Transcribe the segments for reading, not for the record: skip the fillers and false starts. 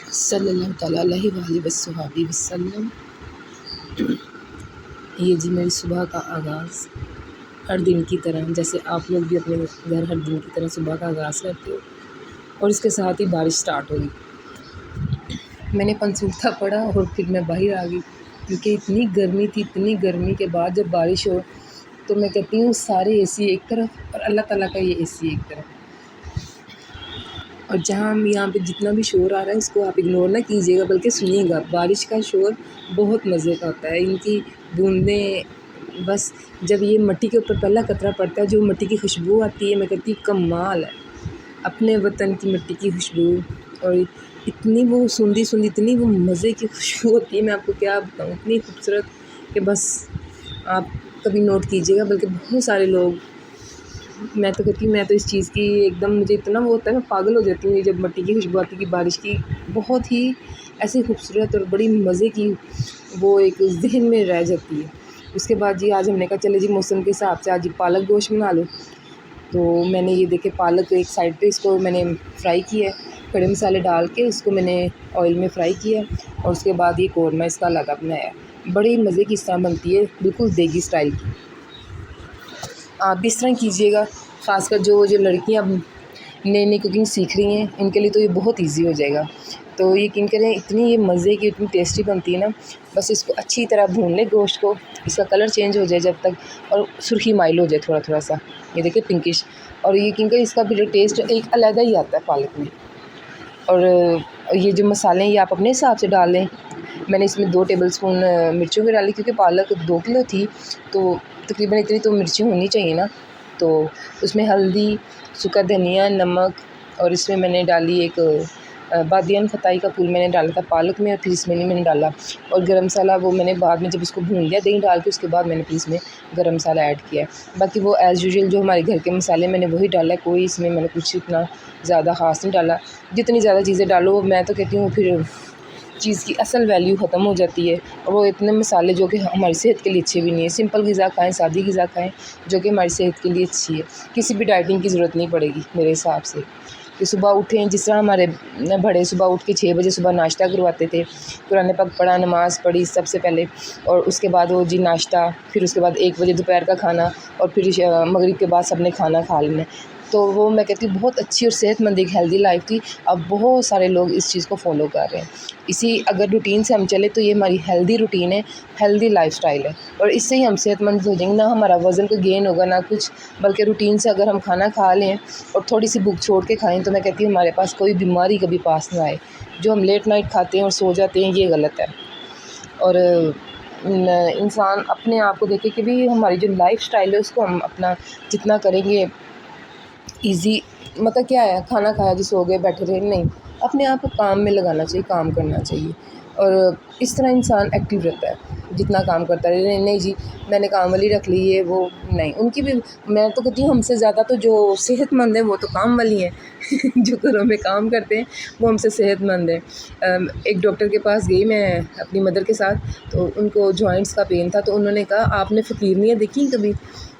सल्लल्लाहु ताला अलैहि वसल्लम वसल्लम। ये जी मेरी सुबह का आगाज़ हर दिन की तरह, जैसे आप लोग भी अपने घर हर दिन की तरह सुबह का आगाज़ करते हो, और इसके साथ ही बारिश स्टार्ट हो गई। मैंने पंसूखा पढ़ा और फिर मैं बाहर आ गई, क्योंकि इतनी गर्मी थी। इतनी गर्मी के बाद जब बारिश हो तो मैं कहती हूँ सारे एसी एक तरफ और अल्लाह ताला का ये एसी एक तरफ। और जहाँ हम यहाँ पे जितना भी शोर आ रहा है उसको आप इग्नोर ना कीजिएगा, बल्कि सुनिएगा। बारिश का शोर बहुत मज़े का होता है। इनकी बूंदें बस जब ये मिट्टी के ऊपर पहला कतरा पड़ता है, जो मिट्टी की खुशबू आती है, मैं कहती हूँ कमाल है। अपने वतन की मिट्टी की खुशबू, और इतनी वो सूंधी सूंधी, इतनी वो मज़े की खुशबू होती है, मैं आपको क्या बताऊँ, इतनी खूबसूरत कि बस आप कभी नोट कीजिएगा। बल्कि बहुत सारे लोग, मैं तो कहती हूँ, मैं तो इस चीज़ की एकदम, मुझे इतना वो होता है, मैं पागल हो जाती हूँ। ये जब मिट्टी की खुशबू आती है कि बारिश की, बहुत ही ऐसी खूबसूरत और बड़ी मज़े की वो एक ज़हन में रह जाती है। उसके बाद जी आज हमने कहा चले जी मौसम के हिसाब से आज जी पालक गोश्त बना लो। तो मैंने ये देखे पालक एक साइड पे इसको मैंने फ्राई किया है, खड़े मसाले डाल के इसको मैंने ऑयल में फ्राई किया, और उसके बाद ये कौरमा इसका अलग बनाया। बड़ी मज़े की इस तरह बनती है, बिल्कुल देगी स्टाइल की। आप भी इस तरह कीजिएगा। ख़ासकर जो लड़कियां अब नई नई कुकिंग सीख रही हैं, इनके लिए तो ये बहुत इजी हो जाएगा। तो यकीन करें इतनी ये मज़े की, इतनी टेस्टी बनती है ना। बस इसको अच्छी तरह भून लें गोश्त को, इसका कलर चेंज हो जाए जब तक, और सुर्खी माइल हो जाए थोड़ा थोड़ा सा, ये देखिए पिंकिश। और यकीन करें इसका भी टेस्ट एक अलग ही आता है पालक में। और ये जो मसाले हैं ये आप अपने हिसाब से डाल लें। मैंने इसमें 2 टेबलस्पून मिर्चों की डाली, क्योंकि पालक 2 किलो थी तो तकरीबन इतनी तो मिर्ची होनी चाहिए ना। तो उसमें हल्दी, सूखा धनिया, नमक, और इसमें मैंने डाली एक बादियान खताई का फूल मैंने डाला था पालक में, और फिर इसमें नहीं मैंने डाला। और गरम मसाला वो मैंने बाद में जब इसको भून लिया दही डाल के, उसके बाद मैंने फिर इसमें गरम मसाला ऐड किया है। बाकी वो एज़ यूजुअल जो हमारे घर के मसाले मैंने वही डाला है, कोई इसमें मैंने कुछ इतना ज़्यादा ख़ास नहीं डाला। जितनी ज़्यादा चीज़ें डालो, मैं तो कहती हूँ फिर चीज़ की असल वैल्यू ख़त्म हो जाती है। और वो इतने मसाले जो कि हमारी सेहत के लिए अच्छे भी नहीं है। सिंपल ग़िज़ा खाएँ, सादी ग़िज़ा खाएँ, जो कि हमारी सेहत के लिए अच्छी है। किसी भी डाइटिंग की ज़रूरत नहीं पड़ेगी मेरे हिसाब से। कि सुबह उठें, जिस तरह हमारे बड़े सुबह उठ के 6 बजे सुबह नाश्ता करवाते थे, कुरान पाक पढ़ा, नमाज़ पढ़ी सबसे पहले, और उसके बाद वो जी नाश्ता, फिर उसके बाद 1 बजे दोपहर का खाना, और फिर मगरिब के बाद सबने खाना खा लेना। तो वो मैं कहती हूँ बहुत अच्छी और सेहतमंद एक हेल्दी लाइफ थी। अब बहुत सारे लोग इस चीज़ को फॉलो कर रहे हैं। इसी अगर रूटीन से हम चले तो ये हमारी हेल्दी रूटीन है, हेल्दी लाइफस्टाइल है, और इससे ही हम सेहतमंद हो जाएंगे। ना हमारा वज़न का गेन होगा ना कुछ, बल्कि रूटीन से अगर हम खाना खा लें और थोड़ी सी भूख छोड़ के खाएं, तो मैं कहती हूँ हमारे पास कोई बीमारी कभी पास ना आए। जो हम लेट नाइट खाते हैं और सो जाते हैं, ये गलत है। और इंसान अपने आप को देखे कि भी हमारी जो लाइफस्टाइल है उसको हम अपना जितना करेंगे ईज़ी, मतलब क्या है, खाना खाया जी सो गए बैठे रहे, नहीं, अपने आप को काम में लगाना चाहिए, काम करना चाहिए। और इस तरह इंसान एक्टिव रहता है जितना काम करता रहे। नहीं नहीं जी मैंने काम वाली रख ली है, वो नहीं, उनकी भी, मैं तो कहती हूँ हमसे ज़्यादा तो जो सेहतमंद है वो तो काम वाली हैं जो घरों में काम करते हैं वो हमसे सेहतमंद है। एक डॉक्टर के पास गई मैं अपनी मदर के साथ, तो उनको जॉइंट्स का पेन था, तो उन्होंने कहा आपने फ़कीरनियाँ देखी कभी,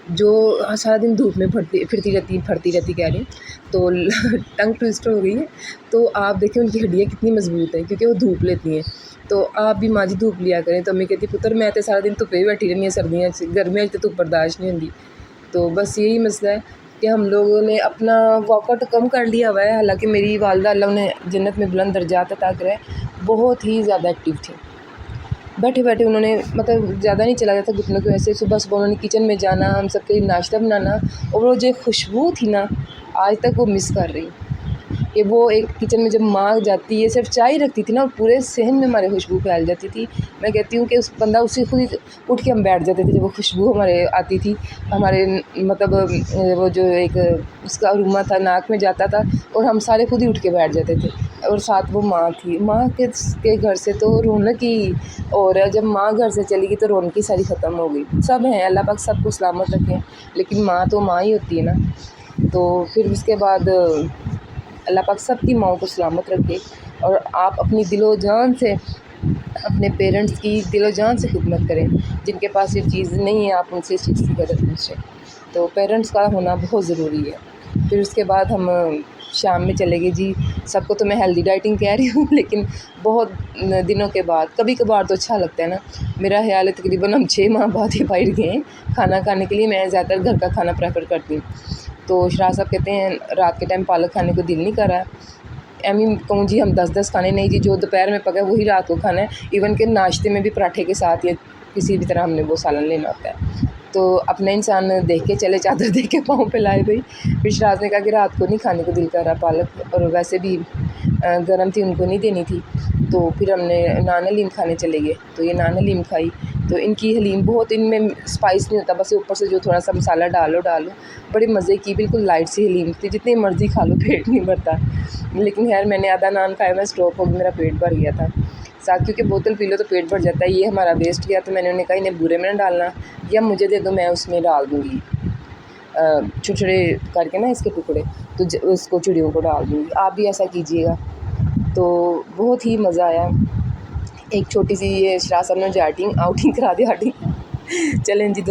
जो सारा दिन धूप में फरती रहती कह रही, तो टंग ट्विस्टर हो गई है। तो आप देखिए उनकी हड्डियाँ कितनी मज़बूत हैं, क्योंकि वो धूप लेती हैं। तो आप भी माँ जी धूप लिया करें। तो अम्मी कहती पुत्र मैं तो सारा दिन धुप्पे ही बैठी रहनी है, सर्दियाँ गर्मियाँ तो धुप बर्दाश्त नहीं होती। तो बस यही मसला है कि हम लोगों ने अपना वर्कआउट कम कर लिया हुआ है। हालाँकि मेरी वालदा अल्लाह उन्हें जन्नत में बुलंद दर्जात अता करे, बहुत ही ज़्यादा एक्टिव थी। बैठे बैठे उन्होंने, मतलब ज़्यादा नहीं चला जाता घुटनों की वजह से, सुबह सुबह उन्होंने किचन में जाना, हम सबके लिए नाश्ता बनाना, और वो जो खुशबू थी ना, आज तक वो मिस कर रही कि वो एक किचन में जब माँ जाती है, सिर्फ चाय रखती थी ना, और पूरे सहन में हमारे खुशबू फैल जाती थी। मैं कहती हूँ कि उस बंदा उसी खुद ही उठ के हम बैठ जाते थे जब वो खुशबू हमारे आती थी। हमारे मतलब वो जो एक उसका अरोमा था नाक में जाता था, और हम सारे खुद ही उठ के बैठ जाते थे। और साथ वो माँ थी, माँ के घर से तो रौनक ही, और जब माँ घर से चली गई तो रौनक ही सारी ख़त्म हो गई। सब हैं, अल्लाह पाक सबको सलामत रखें, लेकिन माँ तो माँ ही होती है ना। तो फिर उसके बाद अल्लाह पाक सबकी माँओं को सलामत रखे, और आप अपनी दिलो जान से अपने पेरेंट्स की दिलो जान से खिदमत करें। जिनके पास ये चीज़ नहीं है आप उनसे इस चीज़ की कदर पूछें। तो पेरेंट्स का होना बहुत ज़रूरी है। फिर उसके बाद हम शाम में चले गए जी। सबको तो मैं हेल्दी डाइटिंग कह रही हूँ लेकिन बहुत दिनों के बाद कभी कभार तो अच्छा लगता है ना। मेरा ख्याल है तकरीबन हम 6 माह बाद ही बाहर गए हैं खाना खाने के लिए। मैं ज़्यादातर घर का खाना प्रेफर करती हूँ। तो शराज साहब कहते हैं रात के टाइम पालक खाने को दिल नहीं कर रहा। एम ही कहूँ जी हम 10-10 खाने नहीं जी, जो दोपहर में पका है वही रात को खाना है। इवन के नाश्ते में भी पराठे के साथ या किसी भी तरह हमने वो सालन लेना होता है। तो अपना इंसान देख के चले, चादर देख के पाँव पे लाए भाई। फिर शराज ने कहा कि रात को नहीं खाने को दिल कर रहा पालक, और वैसे भी गर्म थी, उनको नहीं देनी थी। तो फिर हमने नान हलीम खाने चले गए। तो ये नान हलीम खाई। तो इनकी हलीम बहुत, इनमें स्पाइस नहीं होता, बस ऊपर से जो थोड़ा सा मसाला डालो बड़े मज़े की, बिल्कुल लाइट सी हलीम थी। जितनी मर्ज़ी खा लो पेट नहीं भरता। लेकिन खैर मैंने आधा नान खाया, मैं स्टॉप हो गई, मेरा पेट भर गया था। साथ क्योंकि बोतल पी लो तो पेट भर जाता है। ये हमारा वेस्ट गया तो मैंने उन्हें कहा इन्हें बुरे में ना डालना, या मुझे दे दो मैं उसमें डाल दूँगी छोटे छोटे करके ना इसके टुकड़े, तो उसको चिड़ियों को डाल दूँगी। आप भी ऐसा कीजिएगा। तो बहुत ही मज़ा आया। एक छोटी सी ये शराज साहब ने जो आउटिंग करा दी। चलें जी।